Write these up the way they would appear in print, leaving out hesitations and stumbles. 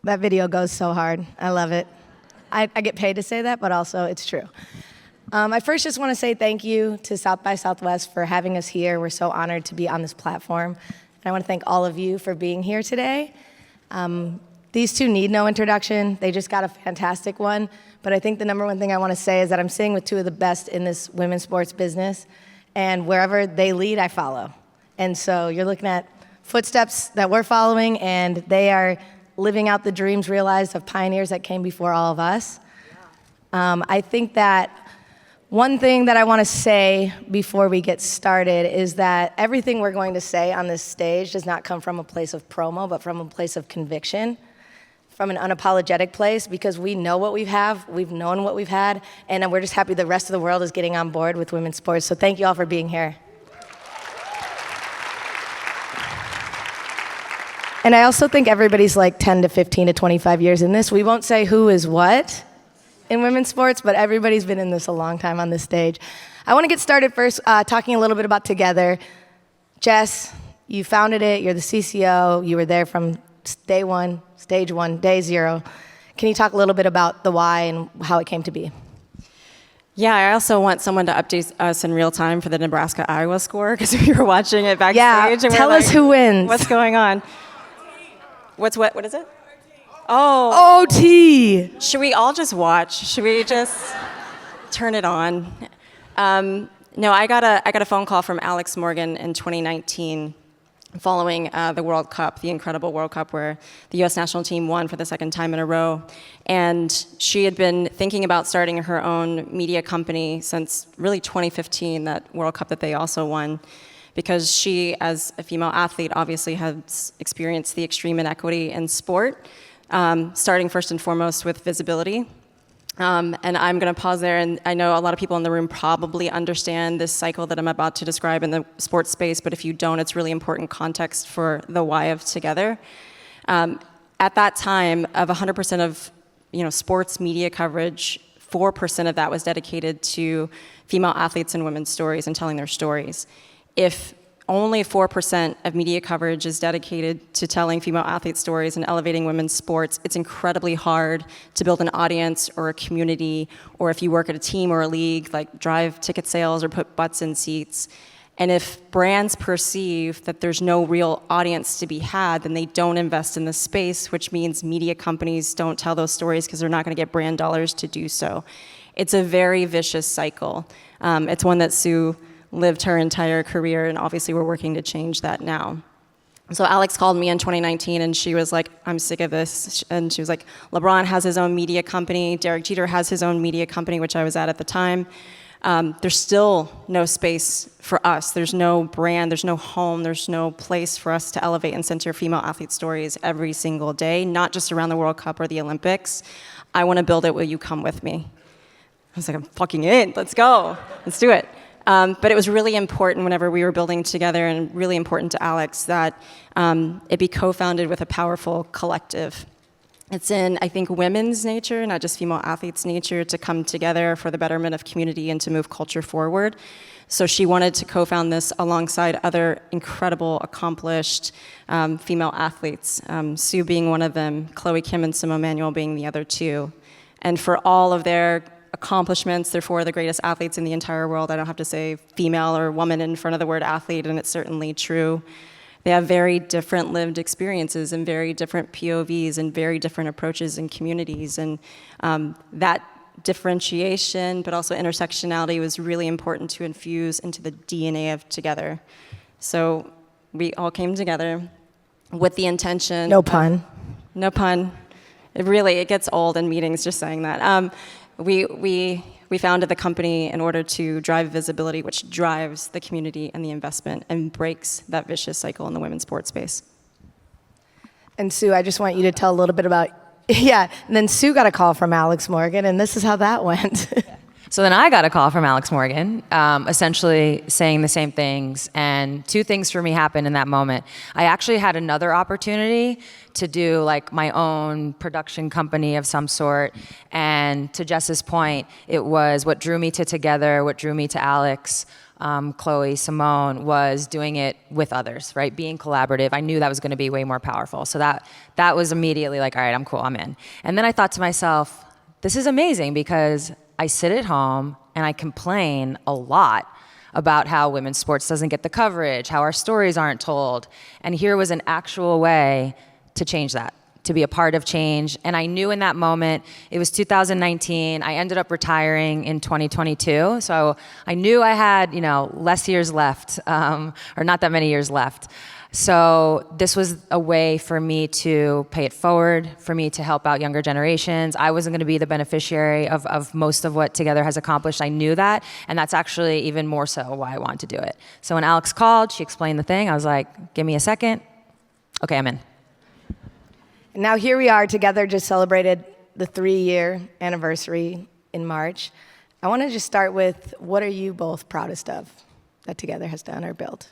That video goes so hard. I love it. I get paid to say that, but also it's true. I first just want to say thank you to South by Southwest for having us here. We're so honored to be on this platform. And I want to thank all of you for being here today. These two need no introduction. They just got a fantastic one. But I think the number one thing I want to say is that I'm sitting with two of the best in this women's sports business. And wherever they lead, I follow. And so you're looking at footsteps that we're following, and they are living out the dreams realized of pioneers that came before all of us. I think that one thing that I want to say before we get started is that everything we're going to say on this stage does not come from a place of promo, but from a place of conviction, from an unapologetic place, because we know what we have, we've known what we've had, and we're just happy the rest of the world is getting on board with women's sports. So thank you all for being here. And I also think everybody's like 10 to 15 to 25 years in this. We won't say who is what in women's sports, but everybody's been in this a long time on this stage. I want to get started first talking a little bit about TOGETHXR. Jess, you founded it, you're the CCO, you were there from day one, stage one, day zero. Can you talk a little bit about the why and how it came to be? Yeah, I also want someone to update us in real time for the Nebraska-Iowa score, because we were watching it backstage. Yeah, and tell us who wins. What's going on? What is it? Oh. OT. Should we all just watch? Should we just turn it on? No, I got a phone call from Alex Morgan in 2019 following the World Cup, the incredible World Cup where the U.S. national team won for the second time in a row. And she had been thinking about starting her own media company since really 2015, that World Cup that they also won, because she, as a female athlete, obviously has experienced the extreme inequity in sport, starting first and foremost with visibility. And I'm going to pause there, and I know a lot of people in the room probably understand this cycle that I'm about to describe in the sports space, but if you don't, it's really important context for the why of TOGETHXR. At that time, of 100% of sports media coverage, 4% of that was dedicated to female athletes and women's stories and telling their stories. If only 4% of media coverage is dedicated to telling female athlete stories and elevating women's sports, it's incredibly hard to build an audience or a community, or if you work at a team or a league, like drive ticket sales or put butts in seats. And if brands perceive that there's no real audience to be had, then they don't invest in the space, which means media companies don't tell those stories because they're not going to get brand dollars to do so. It's a very vicious cycle. It's one that Sue lived her entire career, and obviously we're working to change that now. So Alex called me in 2019, and she was like, I'm sick of this. And she was like, LeBron has his own media company, Derek Jeter has his own media company, which I was at the time. There's still no space for us. There's no brand, there's no home, there's no place for us to elevate and center female athlete stories every single day, not just around the World Cup or the Olympics. I want to build it, will you come with me? I was like, I'm fucking in, let's go, let's do it. But it was really important whenever we were building together, and really important to Alex, that it be co-founded with a powerful collective. It's in, I think, women's nature, not just female athletes' nature, to come together for the betterment of community and to move culture forward. So she wanted to co-found this alongside other incredible, accomplished female athletes, Sue being one of them, Chloe Kim and Simone Manuel being the other two. And for all of their accomplishments, they're four of the greatest athletes in the entire world. I don't have to say female or woman in front of the word athlete, and it's certainly true. They have very different lived experiences and very different POVs and very different approaches in communities. And that differentiation, but also intersectionality, was really important to infuse into the DNA of TOGETHXR. So we all came together with the intention. No pun. No pun. It gets old in meetings just saying that. We founded the company in order to drive visibility, which drives the community and the investment and breaks that vicious cycle in the women's sports space. And Sue, I just want you to tell a little bit about, and then Sue got a call from Alex Morgan, and this is how that went. So then I got a call from Alex Morgan, essentially saying the same things, and two things for me happened in that moment. I actually had another opportunity to do like my own production company of some sort, and to Jess's point, it was what drew me to TOGETHXR, what drew me to Alex, Chloe, Simone, was doing it with others, right? Being collaborative. I knew that was going to be way more powerful. So that was immediately like, all right, I'm cool, I'm in. And then I thought to myself, this is amazing because I sit at home and I complain a lot about how women's sports doesn't get the coverage, how our stories aren't told. And here was an actual way to change that, to be a part of change. And I knew in that moment, it was 2019, I ended up retiring in 2022. So I knew I had, less years left, or not that many years left. So this was a way for me to pay it forward, for me to help out younger generations. I wasn't going to be the beneficiary of most of what Together has accomplished. I knew that, and that's actually even more so why I wanted to do it. So when Alex called, she explained the thing. I was like, give me a second. Okay, I'm in. And now here we are together, just celebrated the 3-year anniversary in March. I want to just start with, what are you both proudest of that Together has done or built?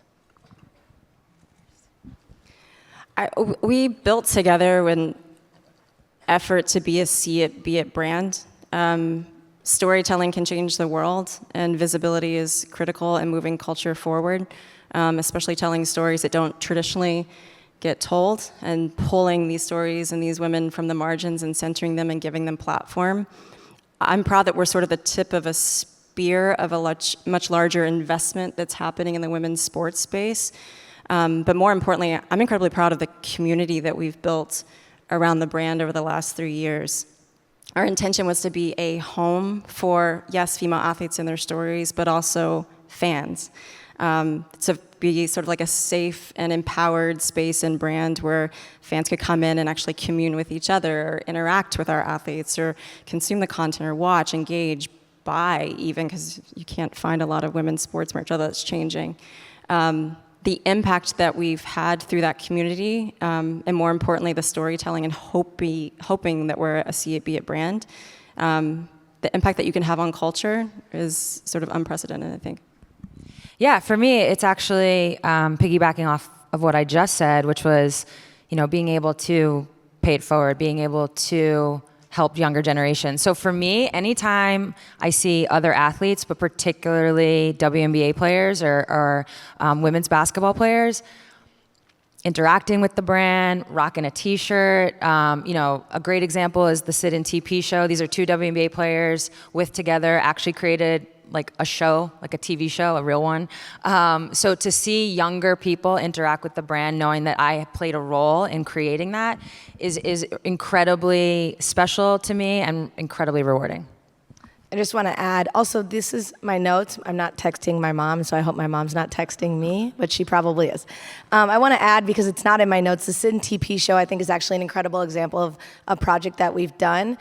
We built Together an effort to be a see it, be it brand. Storytelling can change the world, and visibility is critical in moving culture forward, especially telling stories that don't traditionally get told, and pulling these stories and these women from the margins and centering them and giving them platform. I'm proud that we're sort of the tip of a spear of a much larger investment that's happening in the women's sports space. But more importantly, I'm incredibly proud of the community that we've built around the brand over the last 3 years. Our intention was to be a home for, yes, female athletes and their stories, but also fans. To be sort of like a safe and empowered space and brand where fans could come in and actually commune with each other, or interact with our athletes, or consume the content, or watch, engage, buy even, because you can't find a lot of women's sports merch, although it's changing. The impact that we've had through that community, and more importantly, the storytelling and hoping that we're a see it, be it brand, the impact that you can have on culture is sort of unprecedented, I think. Yeah, for me, it's actually piggybacking off of what I just said, which was, being able to pay it forward, being able to help younger generations. So for me, anytime I see other athletes, but particularly WNBA players or women's basketball players, interacting with the brand, rocking a t-shirt. A great example is the Sid and TP show. These are 2 WNBA players with Together, actually created like a show, like a TV show, a real one. So to see younger people interact with the brand, knowing that I played a role in creating that, is incredibly special to me and incredibly rewarding. I just want to add, also, this is my notes. I'm not texting my mom, so I hope my mom's not texting me, but she probably is. I want to add, because it's not in my notes, the Sid and TP show, I think, is actually an incredible example of a project that we've done.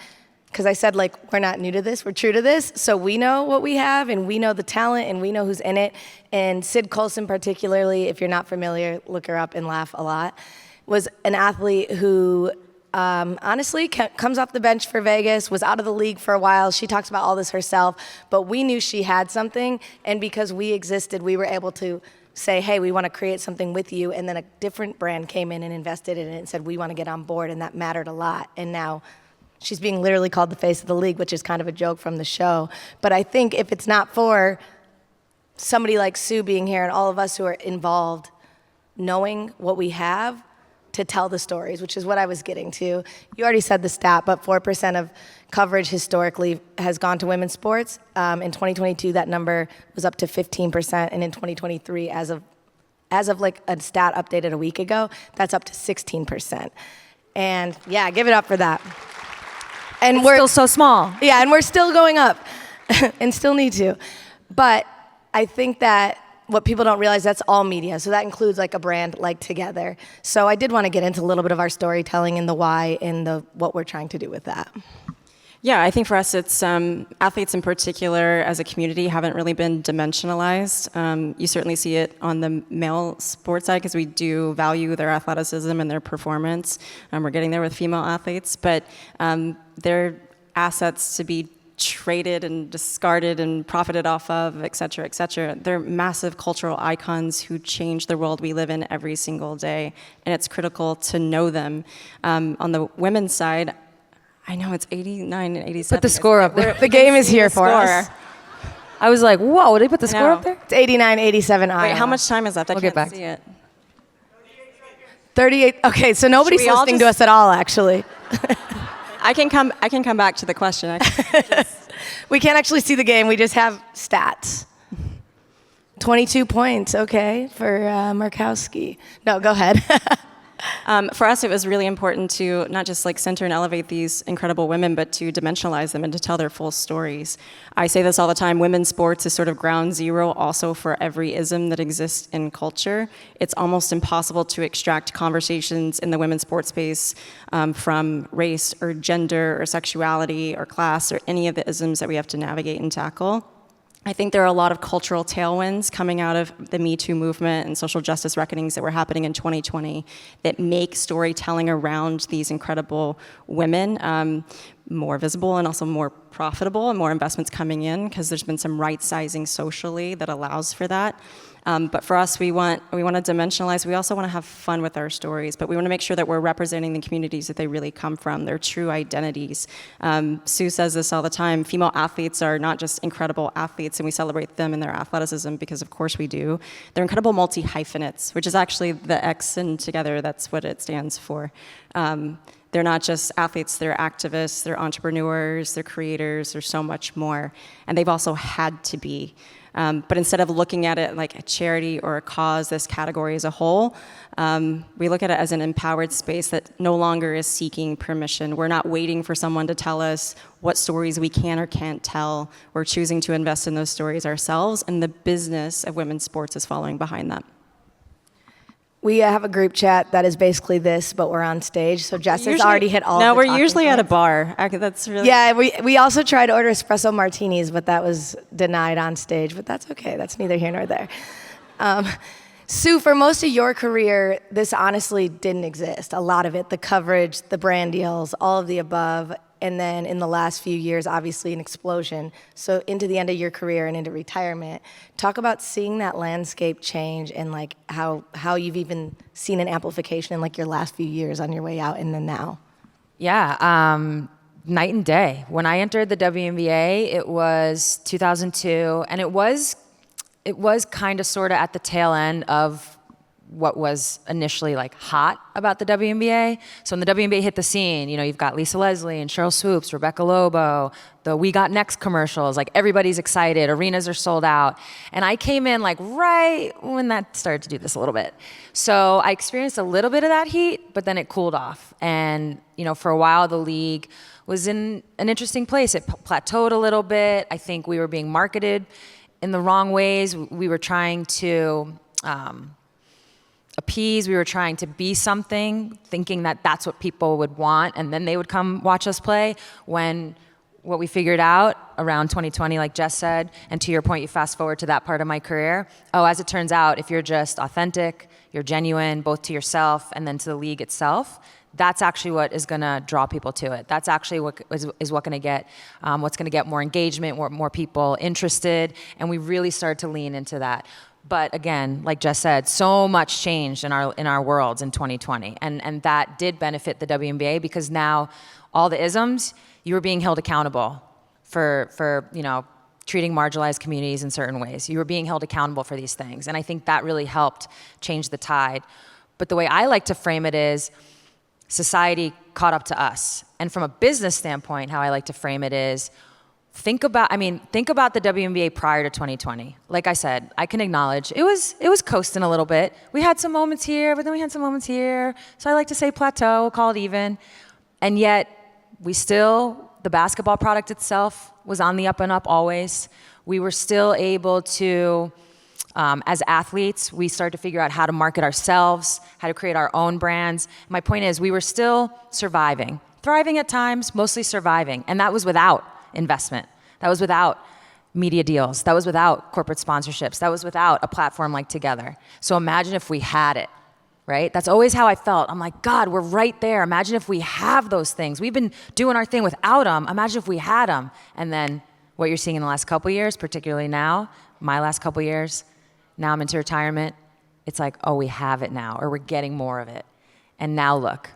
Because I said, we're not new to this, we're true to this. So we know what we have, and we know the talent, and we know who's in it. And Sid Colson particularly, if you're not familiar, look her up and laugh a lot, was an athlete who honestly comes off the bench for Vegas, was out of the league for a while. She talks about all this herself, but we knew she had something, and because we existed, we were able to say, hey, we want to create something with you, and then a different brand came in and invested in it and said, we want to get on board, and that mattered a lot. And now she's being literally called the face of the league, which is kind of a joke from the show. But I think if it's not for somebody like Sue being here and all of us who are involved, knowing what we have to tell the stories, which is what I was getting to. You already said the stat, but 4% of coverage historically has gone to women's sports. In 2022, that number was up to 15%, and in 2023, as of like a stat updated a week ago, that's up to 16%. And yeah, give it up for that. And we're still so small. Yeah, and we're still going up and still need to. But I think that what people don't realize, that's all media. So that includes like a brand like Together. So I did want to get into a little bit of our storytelling and the why and what we're trying to do with that. Yeah, I think for us, it's athletes in particular as a community haven't really been dimensionalized. You certainly see it on the male sports side because we do value their athleticism and their performance. We're getting there with female athletes, but they're assets to be traded and discarded and profited off of, et cetera, et cetera. They're massive cultural icons who change the world we live in every single day, and it's critical to know them. On the women's side, I know it's 89 and 87. Put the score up there. The game is here for us. I was like, whoa, did they put the score know. up there? It's 89-87 Iowa. Wait, how much time is left? I We'll can't get back. see it. 38. Okay, so nobody's Should we all listening to just- us at all, actually. I can come back to the question. We can't actually see the game. We just have stats. 22 points, okay, for Markowski. No, go ahead. For us, it was really important to not just like center and elevate these incredible women, but to dimensionalize them and to tell their full stories. I say this all the time, women's sports is sort of ground zero also for every ism that exists in culture. It's almost impossible to extract conversations in the women's sports space from race or gender or sexuality or class or any of the isms that we have to navigate and tackle. I think there are a lot of cultural tailwinds coming out of the Me Too movement and social justice reckonings that were happening in 2020 that make storytelling around these incredible women more visible and also more profitable and more investments coming in because there's been some right sizing socially that allows for that. But for us, we want to dimensionalize. We also want to have fun with our stories, but we want to make sure that we're representing the communities that they really come from, their true identities. Sue says this all the time. Female athletes are not just incredible athletes, and we celebrate them and their athleticism because, of course, we do. They're incredible multi-hyphenates, which is actually the X and together. That's what it stands for. They're not just athletes, they're activists, they're entrepreneurs, they're creators, they're so much more. And they've also had to be. But instead of looking at it like a charity or a cause, this category as a whole, we look at it as an empowered space that no longer is seeking permission. We're not waiting for someone to tell us what stories we can or can't tell. We're choosing to invest in those stories ourselves, and the business of women's sports is following behind that. We have a group chat that is basically this, but we're on stage. So Jess has already hit all No, the we're talking usually at a points. bar. That's really... Yeah, we also tried to order espresso martinis, but that was denied on stage. But that's okay. That's neither here nor there. Sue, for most of your career, this honestly didn't exist. A lot of it, the coverage, the brand deals, all of the above. And then in the last few years, obviously an explosion. So into the end of your career and into retirement, talk about seeing that landscape change and like how you've even seen an amplification in like your last few years on your way out and then now. Yeah, night and day. When I entered the WNBA, it was 2002, and it was kind of sort of at the tail end of what was initially like hot about the WNBA. So when the WNBA hit the scene, you know, you've got Lisa Leslie and Cheryl Swoops, Rebecca Lobo, the We Got Next commercials, like everybody's excited, arenas are sold out. And I came in like right when that started to do this a little bit. So I experienced a little bit of that heat, but then it cooled off. And, you know, for a while the league was in an interesting place. It plateaued a little bit. I think we were being marketed in the wrong ways. We were trying to appease, we were trying to be something, thinking that that's what people would want, and then they would come watch us play, when what we figured out around 2020, like Jess said, and to your point, you fast forward to that part of my career, as it turns out, if you're just authentic, you're genuine, both to yourself and then to the league itself, that's actually what is going to draw people to it. That's actually what is what's going to get more engagement, more people interested, and we really started to lean into that. But again, like Jess said, so much changed in our worlds in 2020, and that did benefit the WNBA because now all the isms, you were being held accountable for you know, treating marginalized communities in certain ways. You were being held accountable for these things, and I think that really helped change the tide. But the way I like to frame it is society caught up to us, and from a business standpoint, how I like to frame it is, think about the WNBA prior to 2020. Like I said, I can acknowledge it was coasting a little bit. We had some moments here, but then we had some moments here. So I like to say plateau, we'll call it even. And yet, the basketball product itself was on the up and up always. We were still able to, as athletes, we started to figure out how to market ourselves, how to create our own brands. My point is, we were still surviving. Thriving at times, mostly surviving. And that was without investment. That was without media deals. That was without corporate sponsorships. That was without a platform like Together. So imagine if we had it, right? That's always how I felt. I'm like, God, we're right there. Imagine if we have those things. We've been doing our thing without them. Imagine if we had them. And then what you're seeing in the last couple years, particularly now, my last couple years, now I'm into retirement, it's like, we have it now, or we're getting more of it. And now look,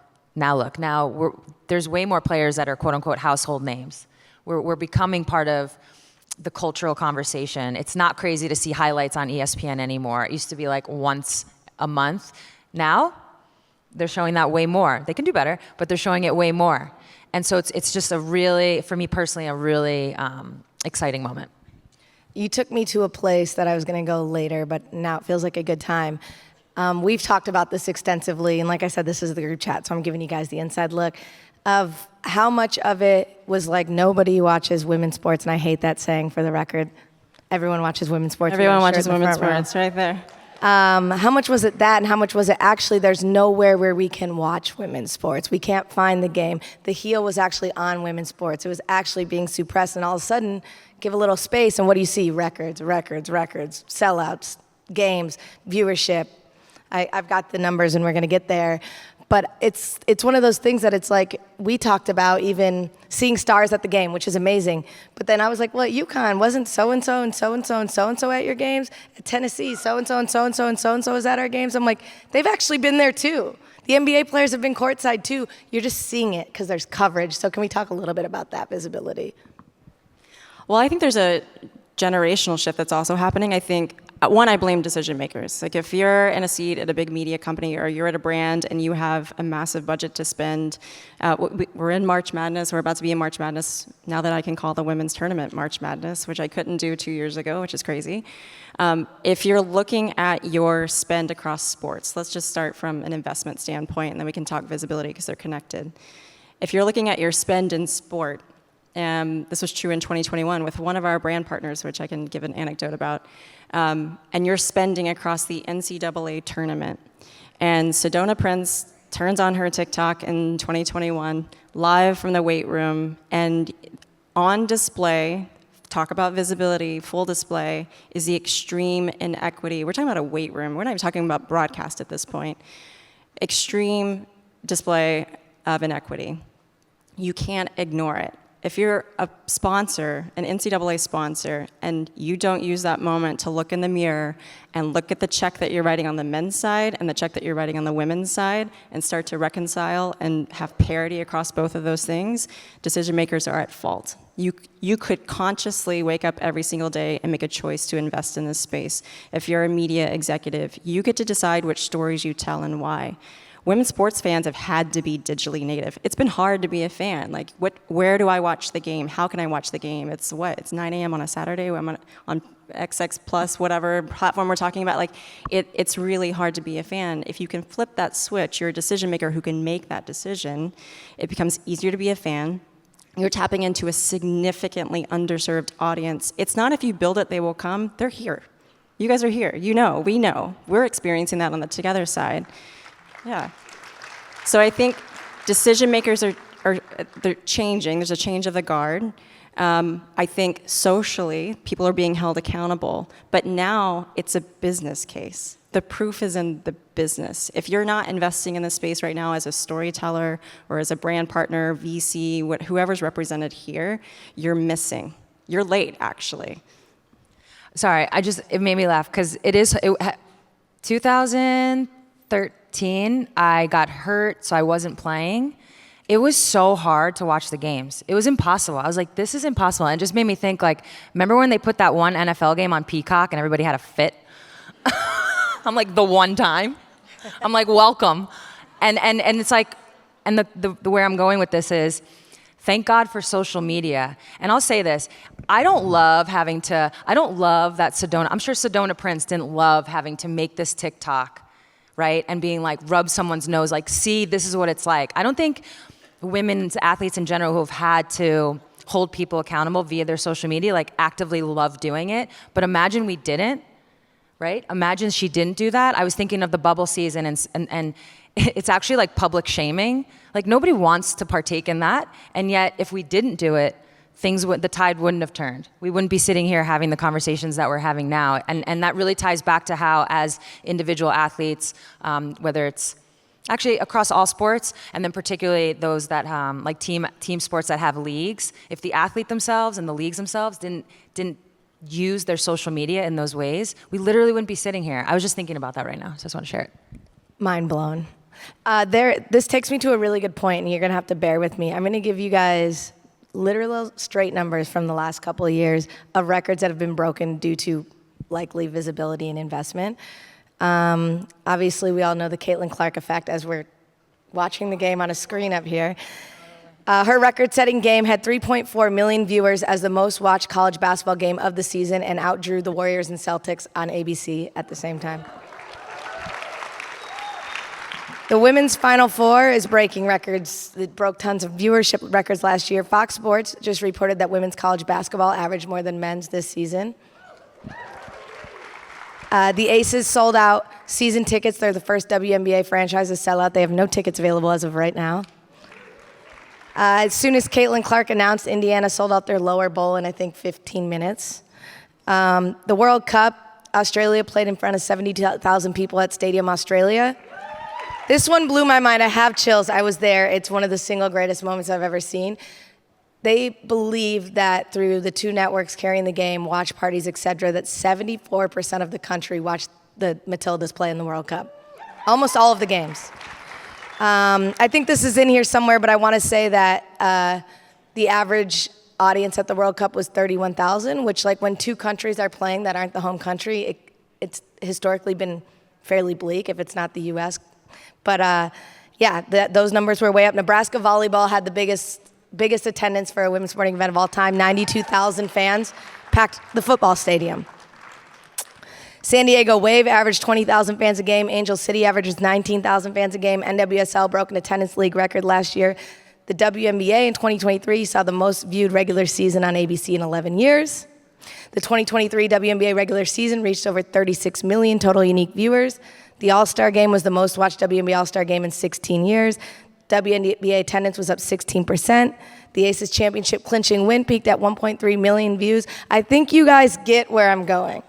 there's way more players that are quote unquote household names. We're becoming part of the cultural conversation. It's not crazy to see highlights on ESPN anymore. It used to be like once a month. Now, they're showing that way more. They can do better, but they're showing it way more. And so it's just a really, for me personally, a really exciting moment. You took me to a place that I was going to go later, but now it feels like a good time. We've talked about this extensively, and like I said, this is the group chat, so I'm giving you guys the inside look of how much of it was like nobody watches women's sports, and I hate that saying for the record. Everyone watches women's sports. Everyone watches women's sports, right there. How much was it that, and how much was it actually there's nowhere where we can watch women's sports? We can't find the game. The heel was actually on women's sports. It was actually being suppressed, and all of a sudden, give a little space, and what do you see? Records, sellouts, games, viewership. I've got the numbers, and we're going to get there. But it's one of those things that it's like we talked about even seeing stars at the game, which is amazing. But then I was like, well, at UConn, wasn't so-and-so and so-and-so and so-and-so at your games? At Tennessee, so-and-so and so-and-so and so-and-so is at our games? I'm like, they've actually been there too. The NBA players have been courtside too. You're just seeing it because there's coverage. So can we talk a little bit about that visibility? Well, I think there's a generational shift that's also happening. I think, one, I blame decision makers. Like if you're in a seat at a big media company or you're at a brand and you have a massive budget to spend, we're in March Madness, we're about to be in March Madness now that I can call the women's tournament March Madness, which I couldn't do 2 years ago, which is crazy. If you're looking at your spend across sports, let's just start from an investment standpoint and then we can talk visibility because they're connected. If you're looking at your spend in sport, this was true in 2021 with one of our brand partners, which I can give an anecdote about. And you're spending across the NCAA tournament. And Sedona Prince turns on her TikTok in 2021, live from the weight room, and on display, talk about visibility, full display, is the extreme inequity. We're talking about a weight room. We're not even talking about broadcast at this point. Extreme display of inequity. You can't ignore it. If you're a sponsor, an NCAA sponsor, and you don't use that moment to look in the mirror and look at the check that you're writing on the men's side and the check that you're writing on the women's side and start to reconcile and have parity across both of those things, decision makers are at fault. You could consciously wake up every single day and make a choice to invest in this space. If you're a media executive, you get to decide which stories you tell and why. Women's sports fans have had to be digitally native. It's been hard to be a fan. Like, where do I watch the game? How can I watch the game? It's 9 a.m. on a Saturday. I'm on XX Plus, whatever platform we're talking about. Like, it's really hard to be a fan. If you can flip that switch, you're a decision maker who can make that decision. It becomes easier to be a fan. You're tapping into a significantly underserved audience. It's not if you build it, they will come. They're here. You guys are here. You know, we know. We're experiencing that on the Together side. Yeah. So I think decision makers they're changing. There's a change of the guard. I think socially, people are being held accountable. But now it's a business case. The proof is in the business. If you're not investing in this space right now as a storyteller or as a brand partner, VC, whoever's represented here, you're missing. You're late, actually. Sorry, it made me laugh because 2013, I got hurt, so I wasn't playing. It was so hard to watch the games. It was impossible. I was like, this is impossible. And it just made me think, like, remember when they put that one NFL game on Peacock and everybody had a fit? I'm like, the one time? I'm like, welcome. And it's like, and the where I'm going with this is, thank God for social media. And I'll say this, I don't love that Sedona, I'm sure Sedona Prince didn't love having to make this TikTok, right? And being like, rub someone's nose, like, see, this is what it's like. I don't think women's athletes in general who have had to hold people accountable via their social media, like, actively love doing it. But imagine we didn't, right? Imagine she didn't do that. I was thinking of the bubble season and it's actually like public shaming. Like, nobody wants to partake in that. And yet, if we didn't do it, the tide wouldn't have turned. We wouldn't be sitting here having the conversations that we're having now. And that really ties back to how, as individual athletes, whether it's actually across all sports, and then particularly those that like team sports that have leagues, if the athlete themselves and the leagues themselves didn't use their social media in those ways, we literally wouldn't be sitting here. I was just thinking about that right now, so I just want to share it. Mind blown. This takes me to a really good point, and you're going to have to bear with me. I'm going to give you guys literal straight numbers from the last couple of years of records that have been broken due to likely visibility and investment. Obviously, we all know the Caitlin Clark effect as we're watching the game on a screen up here. Her record-setting game had 3.4 million viewers as the most watched college basketball game of the season and outdrew the Warriors and Celtics on ABC at the same time. The women's Final Four is breaking records. It broke tons of viewership records last year. Fox Sports just reported that women's college basketball averaged more than men's this season. The Aces sold out season tickets. They're the first WNBA franchise to sell out. They have no tickets available as of right now. As soon as Caitlin Clark announced, Indiana sold out their lower bowl in, I think, 15 minutes. The World Cup, Australia played in front of 70,000 people at Stadium Australia. This one blew my mind. I have chills. I was there. It's one of the single greatest moments I've ever seen. They believe that through the two networks carrying the game, watch parties, et cetera, that 74% of the country watched the Matildas play in the World Cup. Almost all of the games. I think this is in here somewhere, but I want to say that the average audience at the World Cup was 31,000, which, like, when two countries are playing that aren't the home country, it's historically been fairly bleak if it's not the U.S. But yeah, those numbers were way up. Nebraska volleyball had the biggest attendance for a women's sporting event of all time. 92,000 fans packed the football stadium. San Diego Wave averaged 20,000 fans a game. Angel City averages 19,000 fans a game. NWSL broke an attendance league record last year. The WNBA in 2023 saw the most viewed regular season on ABC in 11 years. The 2023 WNBA regular season reached over 36 million total unique viewers. The All-Star Game was the most watched WNBA All-Star Game in 16 years. WNBA attendance was up 16%. The Aces championship clinching win peaked at 1.3 million views. I think you guys get where I'm going.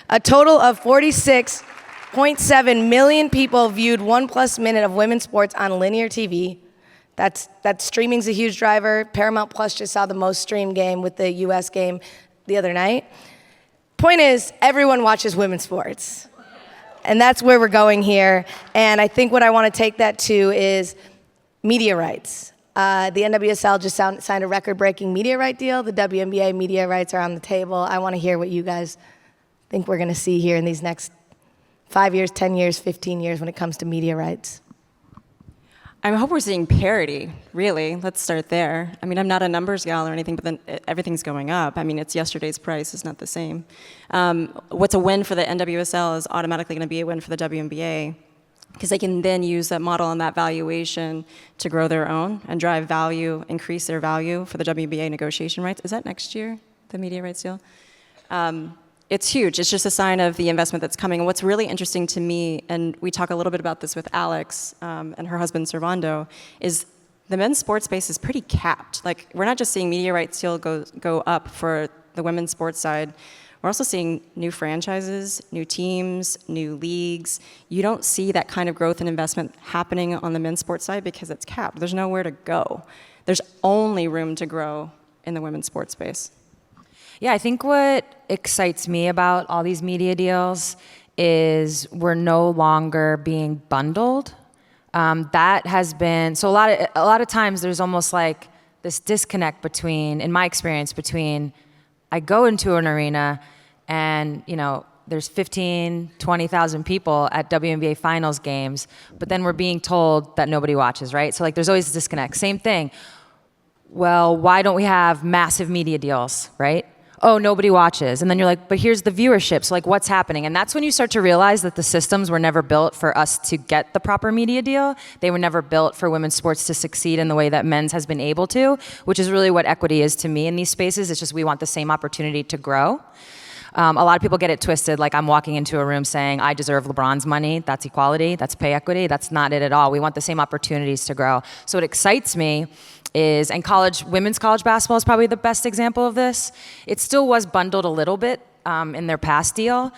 A total of 46.7 million people viewed 1+ minute of women's sports on linear TV. That streaming's a huge driver. Paramount Plus just saw the most streamed game with the US game the other night. Point is, everyone watches women's sports. And that's where we're going here. And I think what I want to take that to is media rights. The NWSL just signed a record-breaking media right deal. The WNBA media rights are on the table. I want to hear what you guys think we're going to see here in these next 5 years, 10 years, 15 years when it comes to media rights. I hope we're seeing parity, really. Let's start there. I mean, I'm not a numbers gal or anything, but then everything's going up. I mean, it's yesterday's price. It's not the same. What's a win for the NWSL is automatically going to be a win for the WNBA because they can then use that model and that valuation to grow their own and drive value, increase their value for the WNBA negotiation rights. Is that next year, the media rights deal? It's huge. It's just a sign of the investment that's coming. And what's really interesting to me, and we talk a little bit about this with Alex and her husband Servando, is the men's sports space is pretty capped. Like, we're not just seeing media rights deal go up for the women's sports side. We're also seeing new franchises, new teams, new leagues. You don't see that kind of growth and investment happening on the men's sports side because it's capped. There's nowhere to go. There's only room to grow in the women's sports space. Yeah, I think what excites me about all these media deals is we're no longer being bundled. That has been, so a lot of times there's almost like this disconnect between, in my experience, between I go into an arena and, you know, there's 15, 20,000 people at WNBA finals games, but then we're being told that nobody watches, right? So like there's always a disconnect. Same thing. Well, why don't we have massive media deals, right? Oh, nobody watches. And then you're like, but here's the viewership. So like, what's happening? And that's when you start to realize that the systems were never built for us to get the proper media deal. They were never built for women's sports to succeed in the way that men's has been able to, which is really what equity is to me in these spaces. It's just we want the same opportunity to grow. A lot of people get it twisted, like I'm walking into a room saying, I deserve LeBron's money. That's equality. That's pay equity. That's not it at all. We want the same opportunities to grow. So what excites me is, and women's college basketball is probably the best example of this. It still was bundled a little bit in their past deal,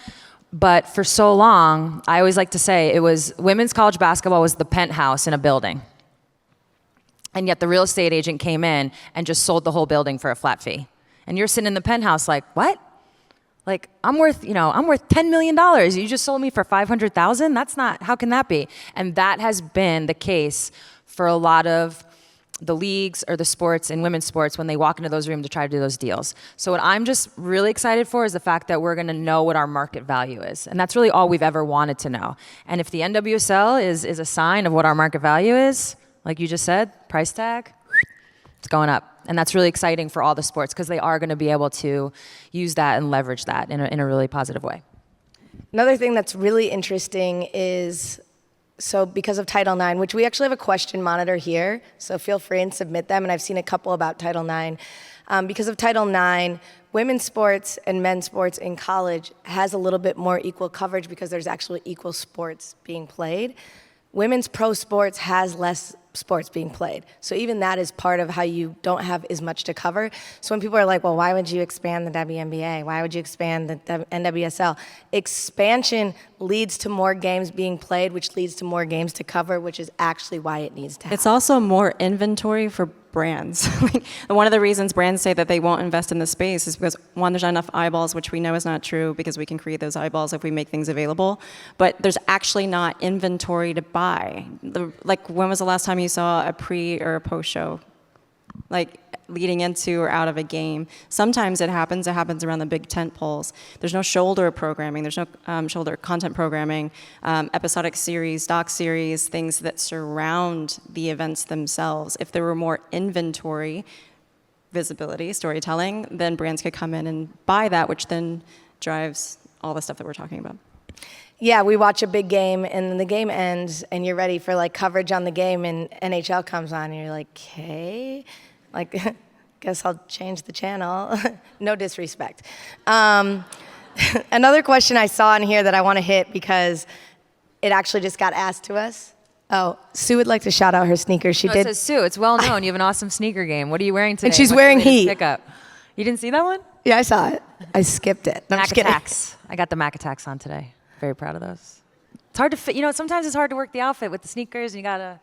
but for so long, I always like to say it was women's college basketball was the penthouse in a building. And yet the real estate agent came in and just sold the whole building for a flat fee. And you're sitting in the penthouse like, what? Like, I'm worth $10 million. You just sold me for $500,000? That's not, how can that be? And that has been the case for a lot of the leagues or the sports and women's sports when they walk into those rooms to try to do those deals. So what I'm just really excited for is the fact that we're going to know what our market value is. And that's really all we've ever wanted to know. And if the NWSL is a sign of what our market value is, like you just said, price tag, it's going up. And that's really exciting for all the sports because they are going to be able to use that and leverage that in a really positive way. Another thing that's really interesting is, so because of Title IX, which we actually have a question monitor here, so feel free and submit them, and I've seen a couple about Title IX. Because of Title IX, women's sports and men's sports in college has a little bit more equal coverage because there's actually equal sports being played. Women's pro sports has less sports being played. So even that is part of how you don't have as much to cover. So when people are like, well, why would you expand the WNBA? Why would you expand the NWSL? Expansion leads to more games being played, which leads to more games to cover, which is actually why it needs to happen. It's also more inventory for brands. One of the reasons brands say that they won't invest in the space is because, one, there's not enough eyeballs, which we know is not true because we can create those eyeballs if we make things available. But there's actually not inventory to buy. Like, when was the last time you saw a pre or a post show? Like, leading into or out of a game. Sometimes it happens around the big tent poles. There's no shoulder programming, there's no shoulder content programming, episodic series, doc series, things that surround the events themselves. If there were more inventory, visibility, storytelling, then brands could come in and buy that, which then drives all the stuff that we're talking about. Yeah, we watch a big game and then the game ends and you're ready for like coverage on the game and NHL comes on and you're like, okay, like, guess I'll change the channel. No disrespect. Another question I saw in here that I want to hit because it actually just got asked to us. Oh, Sue would like to shout out her sneakers. She No, did. it says Sue. It's well known. You have an awesome sneaker game. What are you wearing today? And she's What's wearing your latest Heat. Pickup? You didn't see that one? Yeah, I saw it. I skipped it. No, I'm Mac just kidding. Attacks. I got the Mac Attacks on today. Very proud of those. It's hard to fit. You know, sometimes it's hard to work the outfit with the sneakers and you gotta,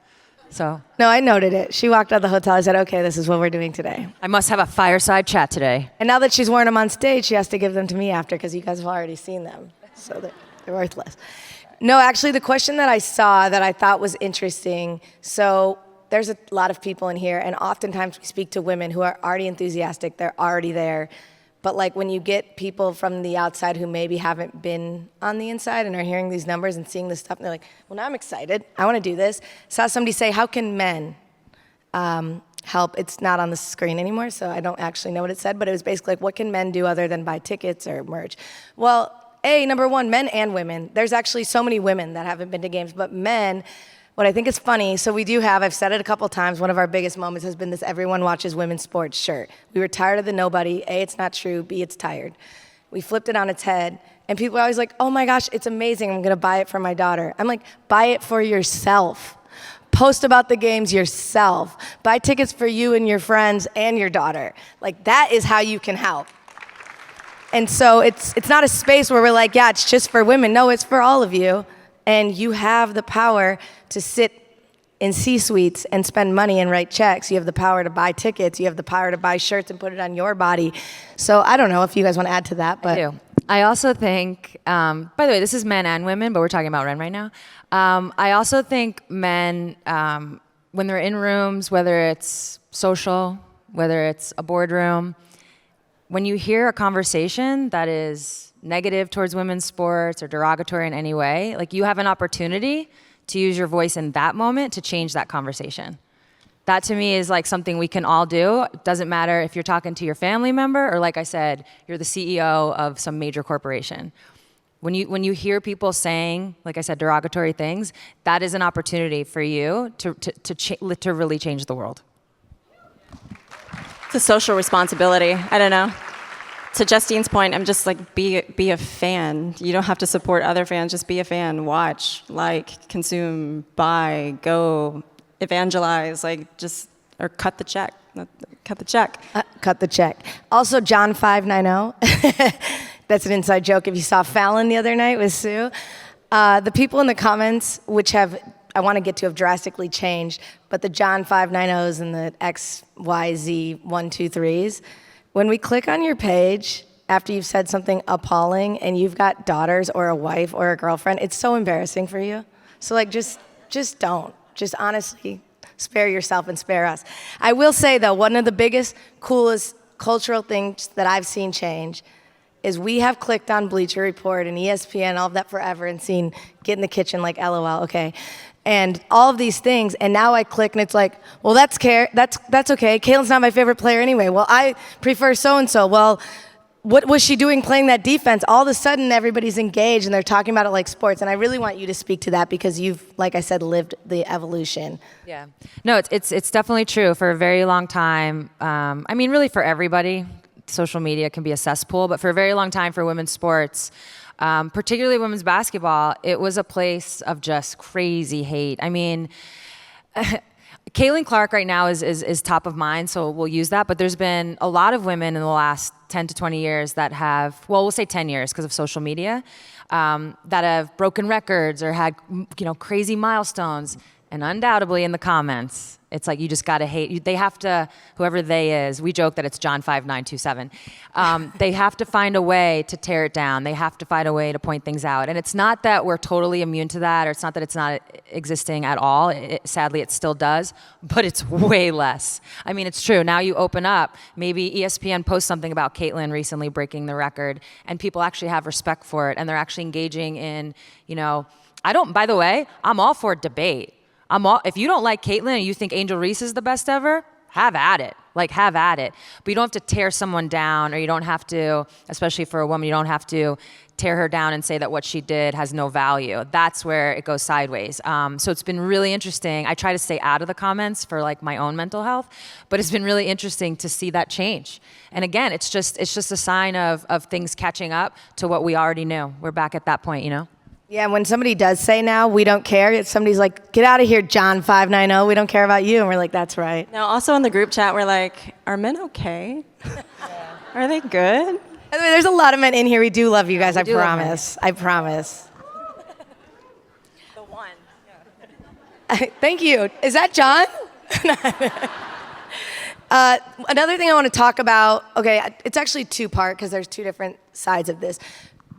so. No, I noted it. She walked out of the hotel. I said, okay, this is what we're doing today. I must have a fireside chat today. And now that she's wearing them on stage, she has to give them to me after because you guys have already seen them. So they're worthless. No, actually, the question that I saw that I thought was interesting, so there's a lot of people in here, and oftentimes we speak to women who are already enthusiastic. They're already there. But like when you get people from the outside who maybe haven't been on the inside and are hearing these numbers and seeing this stuff, and they're like, well, now I'm excited. I want to do this. Saw somebody say, how can men help? It's not on the screen anymore, so I don't actually know what it said, but it was basically like, what can men do other than buy tickets or merch? Well, number one, men and women. There's actually so many women that haven't been to games, but men, what I think is funny, so we do have, I've said it a couple times, one of our biggest moments has been this everyone watches women's sports shirt. We were tired of the nobody. A, it's not true. B, it's tired. We flipped it on its head, and people are always like, oh my gosh, it's amazing. I'm gonna buy it for my daughter. I'm like, buy it for yourself. Post about the games yourself. Buy tickets for you and your friends and your daughter. Like, that is how you can help. And so it's not a space where we're like, yeah, it's just for women. No, it's for all of you. And you have the power to sit in C-suites and spend money and write checks. You have the power to buy tickets. You have the power to buy shirts and put it on your body. So I don't know if you guys want to add to that, but I do. I also think, by the way, this is men and women, but we're talking about men right now. I also think men, when they're in rooms, whether it's social, whether it's a boardroom, when you hear a conversation that is negative towards women's sports or derogatory in any way, like you have an opportunity to use your voice in that moment to change that conversation. That to me is like something we can all do. It doesn't matter if you're talking to your family member or, like I said, you're the CEO of some major corporation. When you hear people saying, like I said, derogatory things, that is an opportunity for you to really change the world. It's a social responsibility. I don't know. To Justine's point, I'm just like, be a fan. You don't have to support other fans. Just be a fan. Watch, like, consume, buy, go, evangelize. Like, or cut the check. Cut the check. Cut the check. Also, John 590. That's an inside joke. If you saw Fallon the other night with Sue, the people in the comments, which I want to get to, have drastically changed, but the John 590s and the XYZ 123s. When we click on your page after you've said something appalling and you've got daughters or a wife or a girlfriend, it's so embarrassing for you. So like just don't. Just honestly, spare yourself and spare us. I will say, though, one of the biggest, coolest cultural things that I've seen change is we have clicked on Bleacher Report and ESPN, all of that forever, and seen Get in the Kitchen, like LOL, okay, and all of these things, and now I click and it's like, well, that's okay. Caitlin's not my favorite player anyway. Well, I prefer so-and-so. Well, what was she doing playing that defense? All of a sudden, everybody's engaged and they're talking about it like sports, and I really want you to speak to that because you've, like I said, lived the evolution. Yeah. No, it's definitely true. For a very long time, I mean, really for everybody, social media can be a cesspool, but for a very long time for women's sports, particularly women's basketball, it was a place of just crazy hate. I mean, Caitlin Clark right now is top of mind, so we'll use that. But there's been a lot of women in the last 10 to 20 years that have, well, we'll say 10 years because of social media, that have broken records or had, crazy milestones. And undoubtedly in the comments, it's like you just gotta hate. They have to, whoever they is, we joke that it's John 5927. They have to find a way to tear it down. They have to find a way to point things out. And it's not that we're totally immune to that, or it's not that it's not existing at all. Sadly, it still does, but it's way less. I mean, it's true. Now you open up, maybe ESPN posts something about Caitlin recently breaking the record, and people actually have respect for it, and they're actually engaging in, by the way, I'm all for debate. If you don't like Caitlin and you think Angel Reese is the best ever, have at it. Have at it. But you don't have to tear someone down, or you don't have to, especially for a woman, you don't have to tear her down and say that what she did has no value. That's where it goes sideways. So it's been really interesting. I try to stay out of the comments for my own mental health, but it's been really interesting to see that change. And again, it's just a sign of things catching up to what we already knew. We're back at that point, Yeah, when somebody does say now, we don't care, somebody's like, get out of here, John 590, we don't care about you. And we're like, that's right. Now, also in the group chat, we're like, are men okay? Are they good? By the way, there's a lot of men in here. We do love you guys, I promise. I promise. The one. Thank you. Is that John? Another thing I want to talk about, okay, it's actually two-part because there's two different sides of this.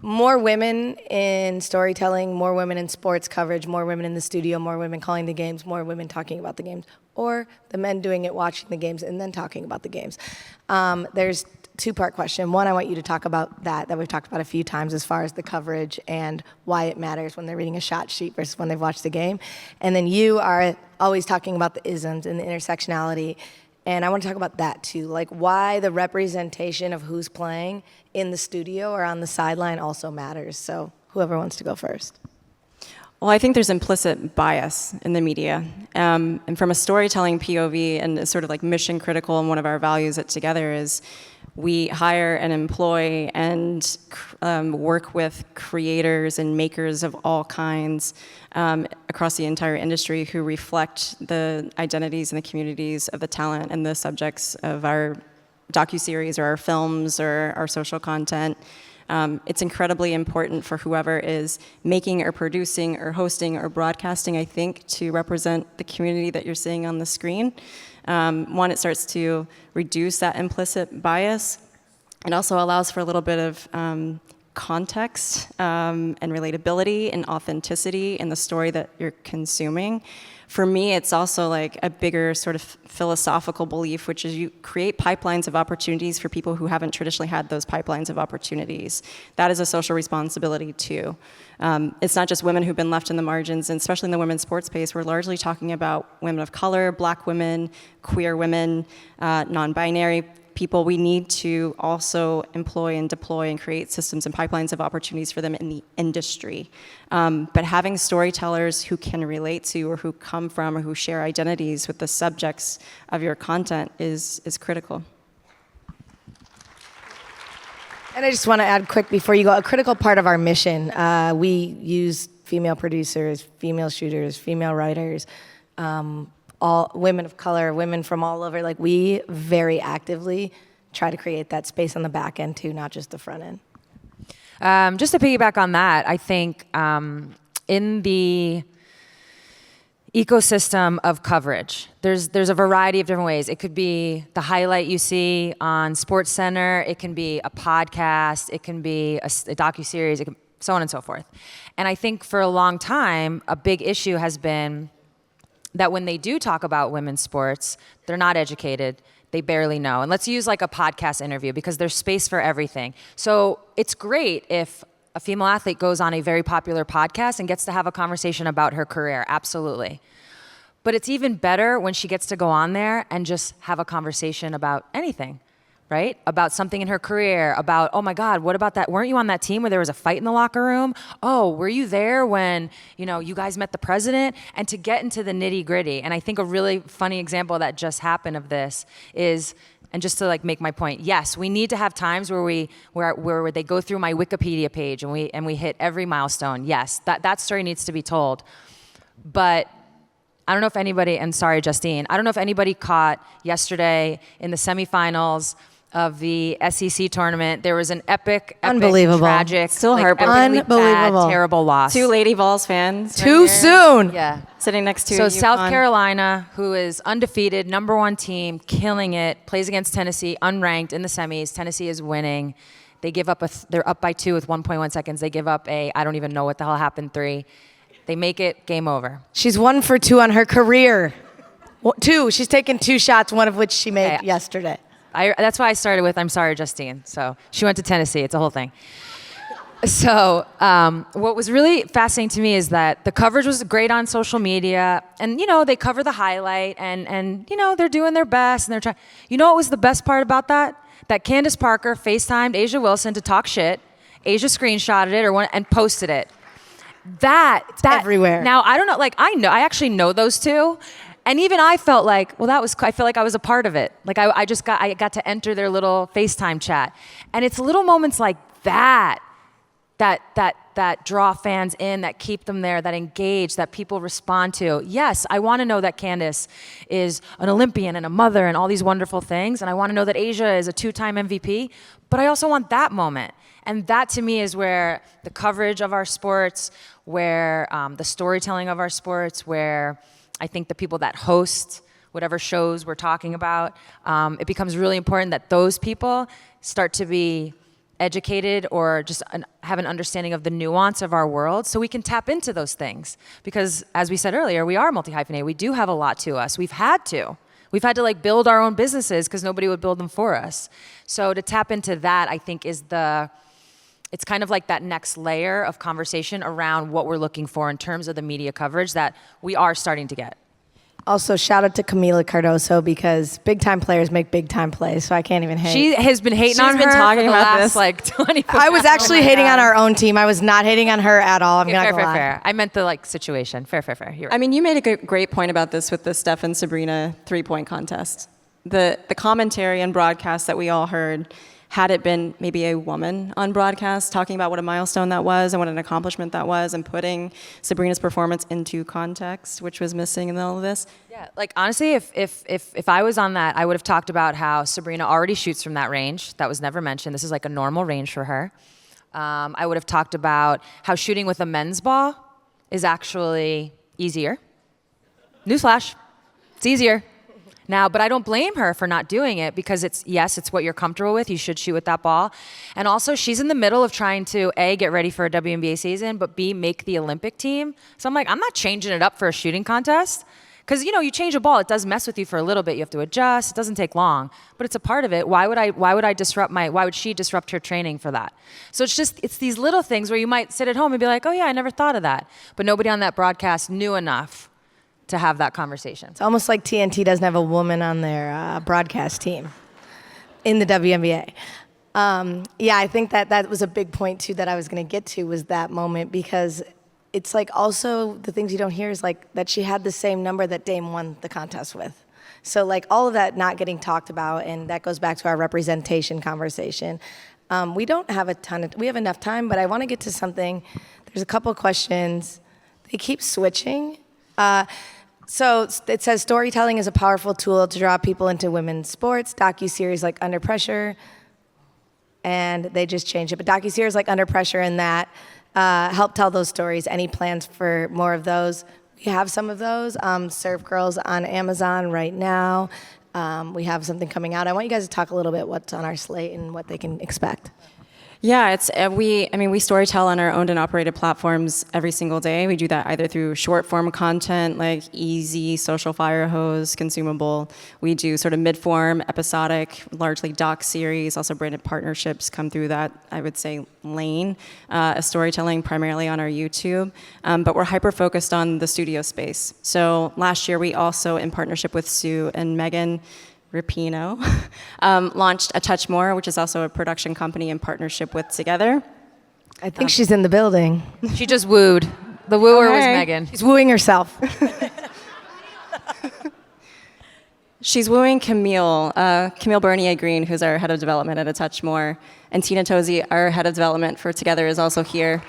More women in storytelling, more women in sports coverage, more women in the studio, more women calling the games, more women talking about the games, or the men doing it, watching the games, and then talking about the games. There's two-part question. One, I want you to talk about that we've talked about a few times as far as the coverage and why it matters when they're reading a shot sheet versus when they've watched the game. And then you are always talking about the isms and the intersectionality. And I want to talk about that too, why the representation of who's playing in the studio or on the sideline also matters. So whoever wants to go first. Well, I think there's implicit bias in the media. And from a storytelling POV, and it's sort of mission critical, and one of our values at Together is we hire and employ and work with creators and makers of all kinds across the entire industry who reflect the identities and the communities of the talent and the subjects of our docuseries or our films or our social content. It's incredibly important for whoever is making or producing or hosting or broadcasting, I think, to represent the community that you're seeing on the screen. One, it starts to reduce that implicit bias. It also allows for a little bit of context and relatability and authenticity in the story that you're consuming. For me, it's also a bigger sort of philosophical belief, which is you create pipelines of opportunities for people who haven't traditionally had those pipelines of opportunities. That is a social responsibility too. It's not just women who've been left in the margins, and especially in the women's sports space, we're largely talking about women of color, black women, queer women, non-binary people. We need to also employ and deploy and create systems and pipelines of opportunities for them in the industry. But having storytellers who can relate to or who come from or who share identities with the subjects of your content is critical. And I just want to add quick before you go, a critical part of our mission, we use female producers, female shooters, female writers, all women of color, women from all over. We very actively try to create that space on the back end too, not just the front end. Just to piggyback on that, I think in the ecosystem of coverage, there's a variety of different ways. It could be the highlight you see on SportsCenter. It can be a podcast. It can be a docuseries. So on and so forth. And I think for a long time, a big issue has been that when they do talk about women's sports, they're not educated. They barely know. And let's use like a podcast interview because there's space for everything. So it's great if a female athlete goes on a very popular podcast and gets to have a conversation about her career. Absolutely. But it's even better when she gets to go on there and just have a conversation about anything, right? About something in her career, about, oh my God, what about that? Weren't you on that team where there was a fight in the locker room? Oh, were you there when, you guys met the president? And to get into the nitty gritty. And I think a really funny example that just happened of this is, and just to like make my point, yes, we need to have times where they go through my Wikipedia page and we hit every milestone. Yes, that story needs to be told. But I don't know if anybody, and sorry, Justine, I don't know if anybody caught yesterday in the semifinals of the SEC tournament, there was an epic, Unbelievable. tragic, Still heartbreaking. Unbelievable. bad, terrible loss. Two Lady Vols fans. Too right here, soon. Yeah. Sitting next to So UConn. South Carolina, who is undefeated, number one team, killing it, plays against Tennessee, unranked in the semis. Tennessee is winning. They give up they're up by 2 with 1.1 seconds. They give up I don't even know what the hell happened, 3. They make it, game over. She's 1 for 2 on her career. 2. She's taken 2 shots, one of which she made yesterday. That's why I started with, I'm sorry, Justine. So she went to Tennessee. It's a whole thing. So what was really fascinating to me is that the coverage was great on social media. And, they cover the highlight. And they're doing their best. And they're trying. You know what was the best part about that? That Candace Parker FaceTimed Asia Wilson to talk shit. Asia screenshotted it and posted it. That everywhere. Now, I don't know. I actually know those two. And even I felt like, I feel like I was a part of it. Like I got to enter their little FaceTime chat. And it's little moments like that draw fans in, that keep them there, that engage, that people respond to. Yes, I want to know that Candace is an Olympian and a mother and all these wonderful things. And I want to know that Asia is a 2-time MVP. But I also want that moment. And that to me is where the coverage of our sports, where the storytelling of our sports, where I think the people that host whatever shows we're talking about, it becomes really important that those people start to be educated or just have an understanding of the nuance of our world so we can tap into those things. Because as we said earlier, we are multi-hyphenated. We do have a lot to us. We've had to build our own businesses because nobody would build them for us. So to tap into that, I think it's kind of like that next layer of conversation around what we're looking for in terms of the media coverage that we are starting to get. Also, shout out to Camila Cardoso because big-time players make big-time plays, so I can't even hate. She has been hating on her talking for the about last, this. 24 I was actually hating on our own team. I was not hating on her at all. I'm not gonna lie. Fair. I meant the situation. Fair. You're right. I mean, you made a great point about this with the Steph and Sabrina 3-point contest. The commentary and broadcast that we all heard, had it been maybe a woman on broadcast talking about what a milestone that was and what an accomplishment that was and putting Sabrina's performance into context, which was missing in all of this. Yeah, honestly, if I was on that, I would have talked about how Sabrina already shoots from that range. That was never mentioned. This is like a normal range for her. I would have talked about how shooting with a men's ball is actually easier. Newsflash, it's easier. Now, but I don't blame her for not doing it because it's what you're comfortable with. You should shoot with that ball. And also, she's in the middle of trying to, A, get ready for a WNBA season, but B, make the Olympic team. So I'm like, I'm not changing it up for a shooting contest. Because, you change a ball, it does mess with you for a little bit. You have to adjust. It doesn't take long, but it's a part of it. Why would she disrupt her training for that? So it's these little things where you might sit at home and be like, oh yeah, I never thought of that. But nobody on that broadcast knew enough to have that conversation. It's almost like TNT doesn't have a woman on their broadcast team in the WNBA. I think that was a big point too that I was going to get to was that moment because it's like also the things you don't hear is like that she had the same number that Dame won the contest with. So like all of that not getting talked about, and that goes back to our representation conversation. We don't have we have enough time, but I want to get to something. There's a couple questions. They keep switching. So it says storytelling is a powerful tool to draw people into women's sports. Docuseries like Under Pressure, and they just changed it. But docuseries like Under Pressure and that help tell those stories. Any plans for more of those? We have some of those. Serve Girls on Amazon right now. We have something coming out. I want you guys to talk a little bit what's on our slate and what they can expect. Yeah, we storytell on our owned and operated platforms every single day. We do that either through short form content like easy, social fire hose, consumable. We do sort of mid form, episodic, largely doc series, also branded partnerships come through that, I would say, lane. Storytelling primarily on our YouTube, but we're hyper focused on the studio space. So last year we also, in partnership with Sue and Megan Rapinoe, launched A Touch More, which is also a production company in partnership with Together. I think she's in the building. She just wooed. The wooer was Hey. Megan. She's wooing herself. She's wooing Camille Bernier-Green, who's our head of development at A Touch More, and Tina Tosi, our head of development for Together, is also here.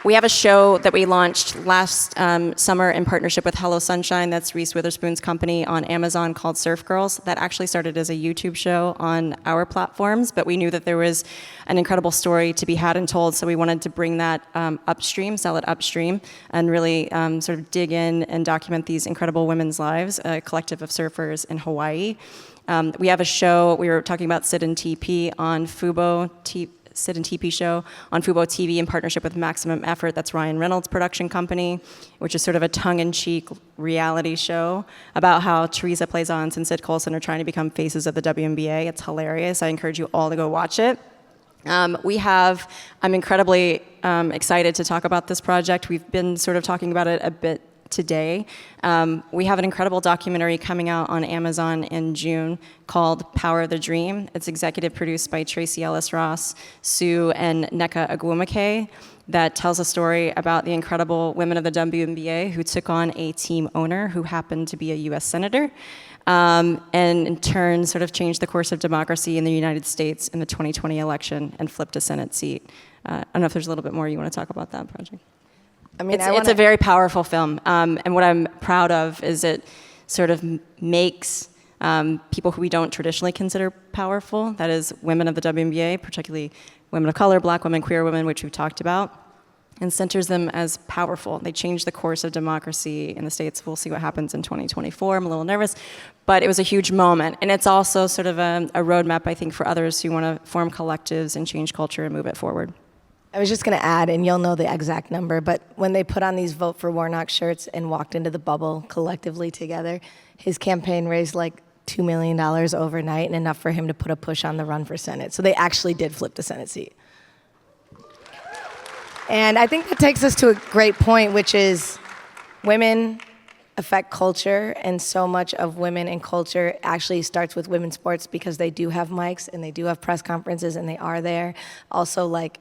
We have a show that we launched last summer in partnership with Hello Sunshine, that's Reese Witherspoon's company, on Amazon, called Surf Girls. That actually started as a YouTube show on our platforms, but we knew that there was an incredible story to be had and told, so we wanted to bring that upstream, sell it upstream, and really sort of dig in and document these incredible women's lives, a collective of surfers in Hawaii. We have a show, we were talking about Sid and TP on Fubo Sid and TP show on Fubo TV in partnership with Maximum Effort. That's Ryan Reynolds' production company, which is sort of a tongue-in-cheek reality show about how Teresa Plaisance and Sid Colson are trying to become faces of the WNBA. It's hilarious. I encourage you all to go watch it. I'm incredibly excited to talk about this project. We've been sort of talking about it a bit today. We have an incredible documentary coming out on Amazon in June called Power of the Dream. It's executive produced by Tracy Ellis Ross, Sue, and Nneka Agwumoke, that tells a story about the incredible women of the WNBA who took on a team owner who happened to be a US Senator, and in turn sort of changed the course of democracy in the United States in the 2020 election and flipped a Senate seat. I don't know if there's a little bit more you want to talk about that project. I mean, it's a very powerful film, and what I'm proud of is it sort of makes people who we don't traditionally consider powerful, that is women of the WNBA, particularly women of color, black women, queer women, which we've talked about, and centers them as powerful. They change the course of democracy in the States. We'll see what happens in 2024. I'm a little nervous, but it was a huge moment, and it's also sort of a roadmap, I think, for others who want to form collectives and change culture and move it forward. I was just going to add, and you'll know the exact number, but when they put on these Vote for Warnock shirts and walked into the bubble collectively together, his campaign raised like $2 million overnight and enough for him to put a push on the run for Senate. So they actually did flip the Senate seat. And I think that takes us to a great point, which is women affect culture, and so much of women in culture actually starts with women's sports because they do have mics and they do have press conferences and they are there. Also, like,